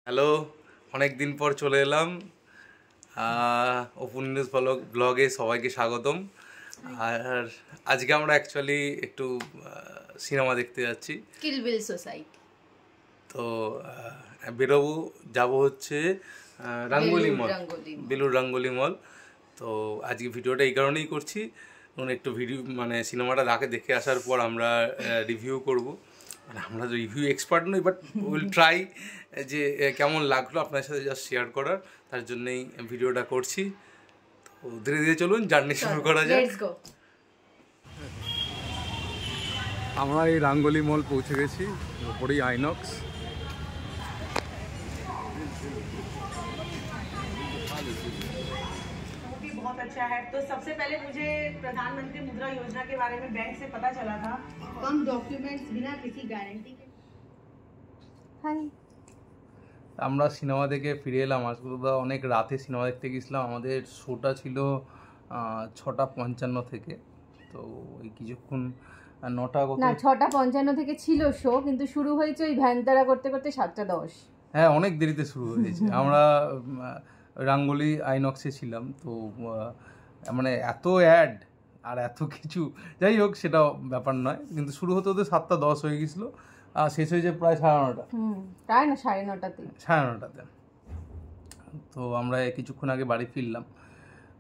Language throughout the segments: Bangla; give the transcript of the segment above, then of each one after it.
হ্যালো, অনেক দিন পর চলে এলাম ওপেন নিউজ ব্লগে। সবাইকে স্বাগতম। আর আজকে আমরা অ্যাকচুয়ালি একটু সিনেমা দেখতে যাচ্ছি, কিল বিল সোসাইটি। তো বেরোবো, যাবো হচ্ছে রাঙ্গোলি মল, বেলুর রাঙ্গোলি মল। তো আজকে ভিডিওটা এই কারণেই করছি, একটু ভিডিও মানে সিনেমাটা দেখে আসার পর আমরা রিভিউ করব। মানে আমরা তো রিভিউ এক্সপার্ট নই, বাট উইল ট্রাই যে কেমন লাগলো আপনার সাথে জাস্ট শেয়ার করার, তার জন্যই ভিডিওটা করছি। তো ধীরে ধীরে চলুন, জার্নি শুরু করা যায়। আমরা এই রাঙ্গোলি মল পৌঁছে গেছি, ওপরেই আইনক্স। बहुत अच्छा है। तो सबसे पहले मुझे प्रधानमंत्री मुद्रा योजना के बारे में बैंक से पता चला था। कम डॉक्यूमेंट्स बिना किसी गारंटी के। हाय, আমরা সিনেমা দেখে ফিরে এলাম। আজকে অনেক রাতে সিনেমা দেখতে গেছিলাম, আমাদের শোটা ছিল 6:55 থেকে। তো এই কিছুক্ষণ 6:55 থেকে ছিল শো, কিন্তু শুরু হয়েছে ওই ভ্যানতারা করতে করতে 7:10। হ্যাঁ, অনেক দেরিতে শুরু হয়েছে। আমরা রাঙ্গোলি আইনক্সে ছিলাম, তো মানে এত অ্যাড আর এত কিছু, যাই হোক সেটা ব্যাপার নয়, কিন্তু শুরু হতে হতে 7:10 হয়ে গেছিলো, আর শেষ হয়েছে প্রায় 9:30। তাই না, 9:30তে। 9:30তে। তো আমরা কিছুক্ষণ আগে বাড়ি ফিরলাম।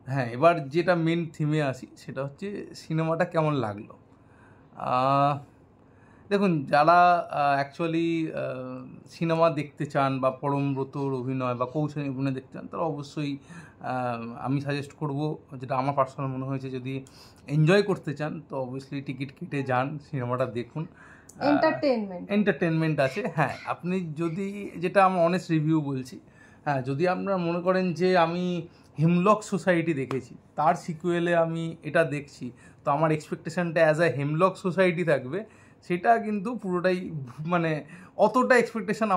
হ্যাঁ, এবার যেটা মেন থিমে আসি, সেটা হচ্ছে সিনেমাটা কেমন লাগলো। দেখুন, যারা অ্যাকচুয়ালি সিনেমা দেখতে চান বা পরমব্রতর অভিনয় বা কৌশলী অভিনয় দেখতে চান, তারা অবশ্যই আমি সাজেস্ট করব, যেটা আমার পার্সোনাল মনে হয়েছে, যদি এনজয় করতে চান তো অবভিয়াসলি টিকিট কেটে যান, সিনেমাটা দেখুন। এন্টারটেনমেন্ট আছে। হ্যাঁ, আপনি যদি, যেটা আমার অনেস্ট রিভিউ বলছি, হ্যাঁ, যদি আপনারা মনে করেন যে আমি হেমলক সোসাইটি দেখেছি, তার সিকুয়েলে আমি এটা দেখছি, তো আমার এক্সপেকটেশনটা অ্যাজ আ হেমলক সোসাইটি থাকবে, সেটা কিন্তু পুরোটাই মানে অতটা এক্সপেকটেশন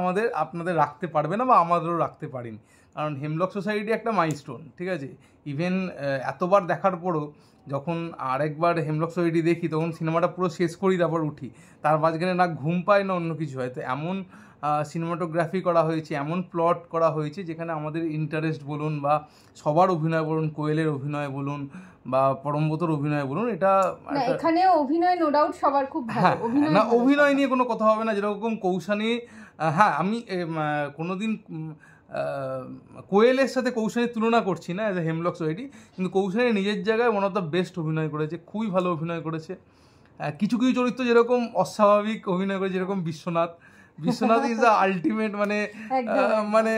আপনাদের রাখতে পারবে না, বা আমাদেরও রাখতে পারিনি। কারণ হেমলক সোসাইটি একটা মাইলস্টোন, ঠিক আছে। ইভেন এতবার দেখার পরও যখন আরেকবার হেমলক সোসাইটি দেখি, তখন সিনেমাটা পুরো শেষ করি, তারপর উঠি, তার মাঝখানে না ঘুম পায় না অন্য কিছু হয়। তো এমন সিনেমাটোগ্রাফি করা হয়েছে, এমন প্লট করা হয়েছে, যেখানে আমাদের ইন্টারেস্ট বলুন বা সবার অভিনয় বলুন, কোয়েলের অভিনয় বলুন বা পরমব্রতর অভিনয় বলুন, এটা এখানে অভিনয় নো ডাউট সবার খুব ভালো। না, অভিনয় নিয়ে কোনো কথা হবে না। যেরকম কৌশানী, হ্যাঁ, আমি কোনোদিন কোয়েলের সাথে কৌশানীর তুলনা করছি না অ্যাজ এ হেমলক সোসাইটি, কিন্তু কৌশানী নিজের জায়গায় ওয়ান অফ দ্য বেস্ট অভিনয় করেছে, খুবই ভালো অভিনয় করেছে। কিছু কিছু চরিত্র যেরকম অস্বাভাবিক অভিনয় করেছে, যেরকম বিশ্বনাথ ইজ দ্য আলটিমেট, মানে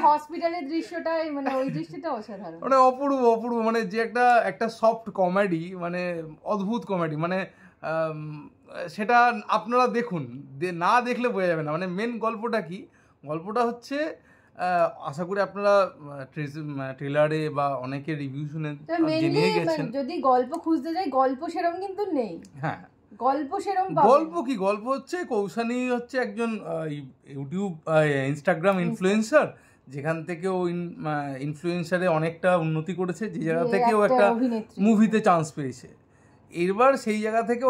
হসপিটালের দৃশ্যটাই, মানে ওই দৃশ্যটা অসাধারণ, মানে অপূর্ব, মানে যে একটা সফট কমেডি, মানে অদ্ভুত কমেডি, মানে সেটা আপনারা দেখুন, না দেখলে বোঝা যাবে না। মানে মেন গল্পটা কি, গল্পটা হচ্ছে, আশা করি আপনারা ট্রেলারে বা অনেকে রিভিউ শুনে জেনে গেছেন। যদি গল্প খুঁজতে যাই, গল্প সেরকম কিন্তু নেই। হ্যাঁ, গল্প সেরকম গল্প হচ্ছে, কৌশানী হচ্ছে একজন ইউটিউব ইনস্টাগ্রাম ইনফ্লুয়েন্সার, যেখান থেকে ও ইনফ্লুয়েন্সারে অনেকটা উন্নতি করেছে, যে জায়গা থেকে ও একটা মুভিতে চান্স পেয়েছে। এবার সেই জায়গা থেকে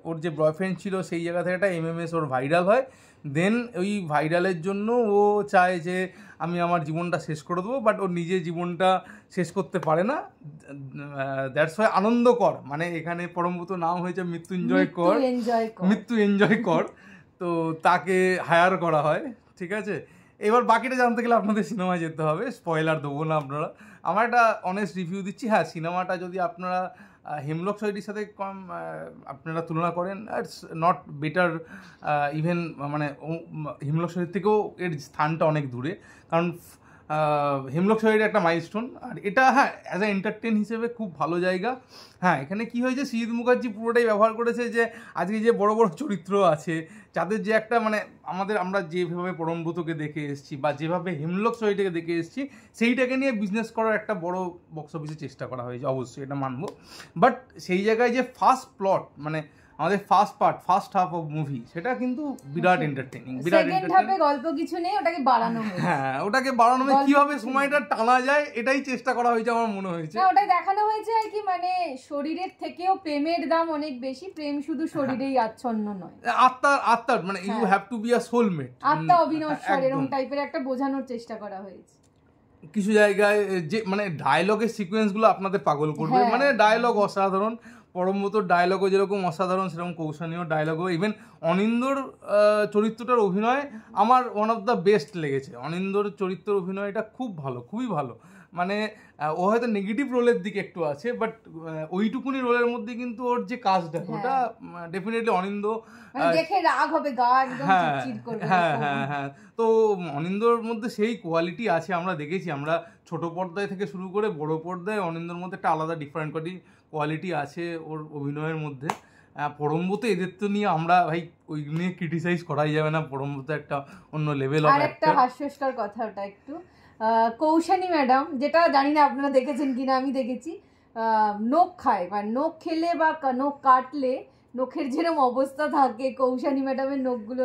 ওর যে বয়ফ্রেন্ড ছিল, সেই জায়গা থেকে একটা MMS ওর ভাইরাল হয়। দেন ওই ভাইরালের জন্য ও চায় যে আমি আমার জীবনটা শেষ করে দেবো, বাট ওর নিজের জীবনটা শেষ করতে পারে না। দ্যাটস ওয়াই আনন্দকর, মানে এখানে পরমব্রত নাম হয়েছে মৃত্যু এনজয় কর। তো তাকে হায়ার করা হয়, ঠিক আছে। এবার বাকিটা জানতে গেলে আপনাদের সিনেমায় যেতে হবে, স্পয়লার দেবো না আপনারা। আমার একটা অনেস্ট রিভিউ দিচ্ছি। হ্যাঁ, সিনেমাটা যদি আপনারা হেমলক সোসাইটির সাথে আপনারা তুলনা করেন, ইটস নট বেটার ইভেন, মানে হেমলক সোসাইটি থেকেও এর স্থানটা অনেক দূরে, কারণ হেমলক সোসাইটি একটা মাইলস্টোন, আর এটা হ্যাঁ অ্যাজ এ এন্টারটেন হিসেবে খুব ভালো জায়গা। হ্যাঁ, এখানে কি হয়েছে, সৃজিত মুখার্জি পুরোটাই ব্যবহার করেছে যে আজকে যে বড় বড় চরিত্র আছে, যাদের যে একটা, মানে আমরা যেভাবে পরমব্রতকে দেখে এসেছি বা যেভাবে হেমলক সোসাইটিকে দেখে এসেছি, সেইটাকে নিয়ে বিজনেস করার একটা বড় বক্স অফিসে চেষ্টা করা হয়েছে, অবশ্যই এটা মানবো। বাট সেই জায়গায় যে ফার্স্ট প্লট, মানে আমাদের ফার্স্ট হাফ অফ মুভি সেটা কিন্তু বিরাট এন্টারটেইনিং, বিরাট সেকেন্ড হাফে গল্প কিছু নেই, ওটাকে বাড়ানো হয়েছে। হ্যাঁ, ওটাকে বাড়ানো হয়েছে, কিভাবে সময়টা টানা যায় এটাই চেষ্টা করা হয়েছে আমার মনে হয়েছে। না, ওটাই দেখানো হয়েছে আর কি, মানে শরীরের থেকেও প্রেমের দাম অনেক বেশি, প্রেম শুধু শরীরেই আচ্ছন্ন নয়, আত্মার মানে you have to be a soulmate, আত্মা অবিনশ্বর, এরকম টাইপের একটা বোঝানোর চেষ্টা করা হয়েছে। কিছু জায়গায় যে মানে ডায়লগের সিকোয়েন্সগুলো আপনাদের পাগল করবে, মানে ডায়লগ অসাধারণ, পরমব্রতর ডায়লগও যেরকম অসাধারণ সেরকম কৌশানীয় ডায়লগও, ইভেন অনিন্দর চরিত্রটার অভিনয় আমার ওয়ান অফ দ্য বেস্ট লেগেছে। অনিন্দর চরিত্রের অভিনয়টা খুব ভালো, খুবই ভালো, মানে ও হয়তো নেগেটিভ রোলের দিকে একটু আছে, বাট ওইটুকুনি রোলের মধ্যে কিন্তু ওর যে কাজটা ওটা ডেফিনেটলি অনিন্দ দেখে রাগ হবে, গা একদম চিটচিট করবে। হ্যাঁ, তো অনিন্দর মধ্যে সেই কোয়ালিটি আছে, আমরা দেখেছি, আমরা ছোট পর্দায় থেকে শুরু করে বড় পর্দায় অনিন্দর মধ্যে একটা আলাদা ডিফারেন্ট কোয়ালিটি আছে ওর অভিনয়ের মধ্যে। পরমব্রত এদের তো নিয়ে আমরা ভাই ওই নিয়ে ক্রিটিসাইজ করাই যাবে না, পরমব্রত একটা অন্য লেভেল অফ আর একটা হাস্যস্কর কথা, ওটা একটু কৌশানী ম্যাডাম, যেটা জানি না আপনারা দেখেছেন কিনা, আমি দেখেছি, নখ খায়, মানে নখ খেলে বা নখ কাটলে নখের যেরকম অবস্থা থাকে, কৌশানী ম্যাডামের নখগুলো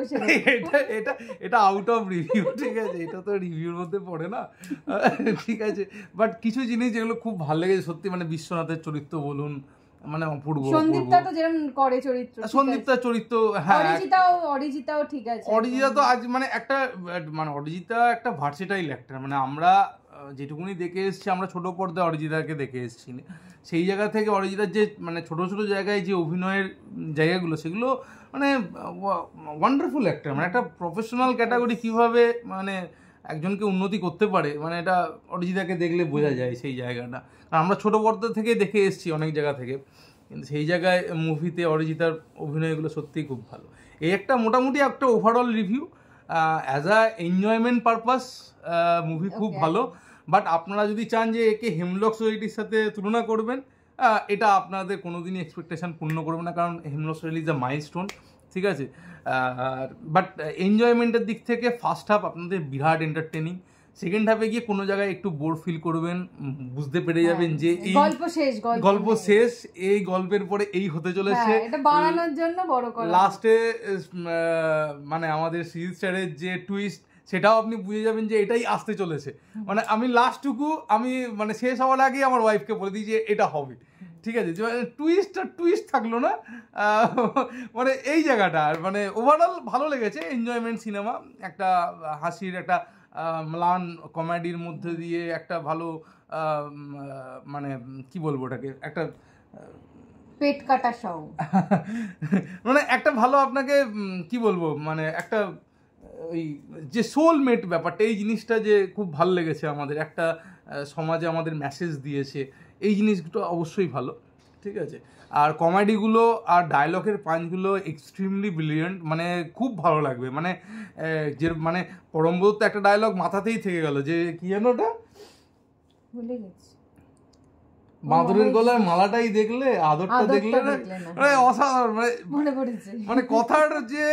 এটা আউট অফ রিভিউ, ঠিক আছে, এটা তো রিভিউর মধ্যে পড়ে না, ঠিক আছে, বাট কিছু জিনিস যেগুলো খুব ভালো লেগেছে সত্যি, মানে বিশ্বনাথের চরিত্র বলুন, মানে অপূর্ব। সন্দীপ্তা তো যেরকম করে চরিত্র, সন্দীপ্তার চরিত্র, হ্যাঁ, অরিজিতাও ঠিক আছে। অরিজিতা তো আজ মানে একটা মানে অরিজিতা একটা ভার্সেটাইল অ্যাক্টর, মানে আমরা যেটুকুনি দেখে এসেছি, আমরা ছোট পর্দায় অরিজিতাকে দেখে এসেছি, সেই জায়গা থেকে অরিজিতার যে মানে ছোট ছোট জায়গায় যে অভিনয়ের জায়গাগুলো, সেগুলো মানে ওয়ান্ডারফুল অ্যাক্টর, মানে একটা প্রফেশনাল ক্যাটাগরি কীভাবে মানে একজনকে উন্নতি করতে পারে, মানে এটা অরিজিতাকে দেখলে বোঝা যায় সেই জায়গাটা। আর আমরা ছোটো পর্দা থেকে দেখে এসেছি অনেক জায়গা থেকে, কিন্তু সেই জায়গায় মুভিতে অরিজিতার অভিনয়গুলো সত্যিই খুব ভালো। এই একটা মোটামুটি একটা overall review, as a enjoyment purpose movie খুব ভালো, বাট আপনারা যদি চান যে একে হেমলক সোসাইটির সাথে তুলনা করবেন, এটা আপনাদের কোনোদিনই এক্সপেকটেশন পূর্ণ করবে না, কারণ hemlock society is a milestone, ঠিক আছে, বাট এনজয়মেন্টের দিক থেকে ফার্স্ট হাফ আপনাদের বিরাট এন্টারটেনিং, সেকেন্ড হাফে গিয়ে কোনো জায়গায় একটু বোর ফিল করবেন, বুঝতে পেরে যাবেন যে এই গল্প শেষ, এই গল্পের পরে এই হতে চলেছে, এটা বাড়ানোর জন্য বড় করা, লাস্টে মানে আমাদের সিরিজ স্টারের যে টুইস্ট, সেটাও আপনি বুঝে যাবেন যে এটাই আসতে চলেছে। মানে আমি লাস্টটুকু আমি মানে শেষ হওয়ার আগেই আমার ওয়াইফকে বলে দিই যে এটা হবে, ঠিক আছে, যে টুইস্ট থাকলো না, মানে এই জায়গাটা মানে ওভারঅল ভালো লেগেছে, এনজয়মেন্ট সিনেমা, একটা হাসির একটা ম্লান কমেডির মধ্যে দিয়ে একটা ভালো মানে কি বলবো ওটাকে, একটা পেট কাটা সহ মানে একটা ভালো আপনাকে কি বলবো, মানে একটা ওই যে সোলমেট ব্যাপারটা, এই জিনিসটা যে খুব ভালো লেগেছে আমাদের, একটা সমাজে আমাদের মেসেজ দিয়েছে, এই জিনিসগুলো অবশ্যই ভালো, ঠিক আছে। আর কমেডিগুলো আর ডায়লগের পাঞ্চগুলো এক্সট্রিমলি ব্রিলিয়েন্ট, মানে খুব ভালো লাগবে, মানে যে মানে পরমব্রত একটা ডায়লগ মাথাতেই থেকে গেল, যে কি জানো ওটা, ভুলে গেছি, বাঁদরের গলায় মালাটাই দেখলে আদরটা দেখলে না, মানে অসাধারণ, মানে কথার যে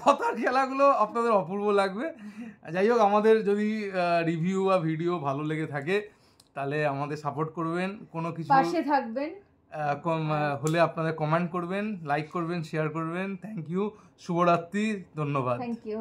কথার খেলাগুলো আপনাদের অপূর্ব লাগবে। যাই হোক, আমাদের যদি রিভিউ বা ভিডিও ভালো লেগে থাকে তাহলে আমাদের সাপোর্ট করবেন, কোনো কিছু পাশে থাকবেন, হলে আপনাদের কমেন্ট করবেন, লাইক করবেন, শেয়ার করবেন। থ্যাংক ইউ, শুভরাত্রি, ধন্যবাদ। Thank you.